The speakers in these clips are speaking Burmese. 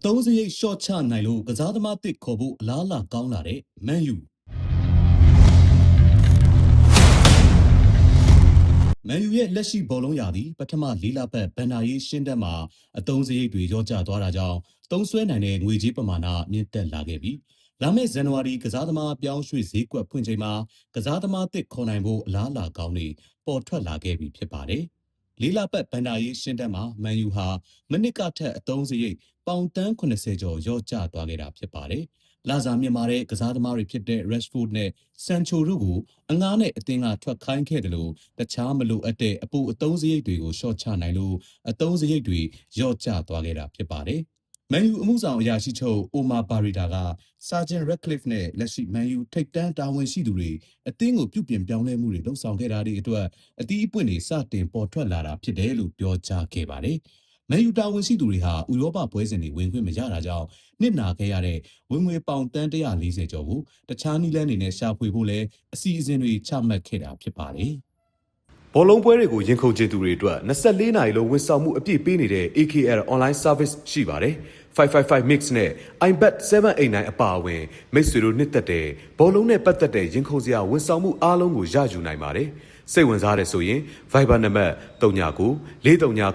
သုံးစရိတ်ရှော့ချနိုင်လို့ကစားသမားတစ်ခေါ်ဖို့အလားအလာကောင်းလာတဲ့မန်ယူရဲ့လက်ရှိဘောလုံးရာသီပထမ၄လပတ်ဘန်နာရေးရှင်းတက်မှာအသုံးစရိတ်တွေရောကျသွားတာကြောင့်သုံးစွဲနိုင်တဲ့ငွေကြေးပမာဏမြင့်တက်လာခဲ့ပြီးလာမယ့်ဇန်နဝါရီကစားသမားပြောင်းရွှေ့ဈေးကွက်ဖွင့်ချိန်မှာကစားသမားတစ်ခေါ်နိုင်ဖို့အလားအလာကောင်းတွေပေါ်ထွက်လာခဲ့ပြီဖြစ်ပါတယ်။လေးလပတ်ဘန်နာရေးရှင်းတက်မှာမန်ယူဟာမနစ်ကထက်အသုံးစရိတ်ပေါင်တန်း80ကျော်ရောကျသွားခဲ့တာဖြစ်ပါတယ်။လာစာမြင့်မာတဲ့ကစားသမားတွေဖြစ်တဲ့ Rashford နဲ့ Sancho တို့ကိုအငားနဲ့အသင်းကထွက်ခိုင်းခဲ့တယ်လို့တခြားမလိုအပ်တဲ့အပူအသုံးစရိတ်တွေကိုရှော့ချနိုင်လို့အသုံးစရိတ်တွေရော့ကျသွားခဲ့တာဖြစ်ပါတယ်။မန်ယူအမှုဆောင်အရာရှိချုပ်အိုမာဘာရီတာကစာဂျင်ရက်ခလစ်နဲ့လက်ရှိမန်ယူထိပ်တန်းတာဝန်ရှိသူတွေအသင်းကိုပြုပြင်ပြောင်းလဲမှုတွေလုပ်ဆောင်ခဲ့တာတွေအတွက်အသီးအပွင့်တွေစတင်ပေါ်ထွက်လာတာဖြစ်တယ်လို့ပြောကြားခဲ့ပါတယ်။မန်ယူတာဝန်ရှိသူတွေဟာဥရောပပွဲစဉ်တွေဝင်ခွင့်မရတာကြောင့်နစ်နာခဲ့ရတဲ့ဝင်ငွေပေါင်တန်း140ကျော်ကိုတခြားနည်းလမ်းတွေနဲ့ရှာဖွေဖို့လဲအစီအစဉ်တွေချမှတ်ခဲ့တာဖြစ်ပါတယ်။ဘောလုံးပွဲတွေကိုရင်ခုန်ချင်သူတွေအတွက်24နာရီလုံးဝန်ဆောင်မှုအပြည့်ပေးနေတဲ့ AKL Online Service ရှိပါတယ်။ 555 Mix နဲ့ iBet 789အပါအဝင်မိတ်ဆွေတို့နှစ်သက်တဲ့ဘောလုံးနဲ့ပတ်သက်တဲ့ရင်ခုန်စရာဝန်ဆောင်မှုအားလုံးကိုရယူနိုင်ပါတယ်။စိတ်ဝင်စားတဲ့ဆိုရင် Viber နံပါတ်39 439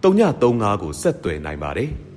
445 335ကိုဆက်သွယ်နိုင်ပါတယ်။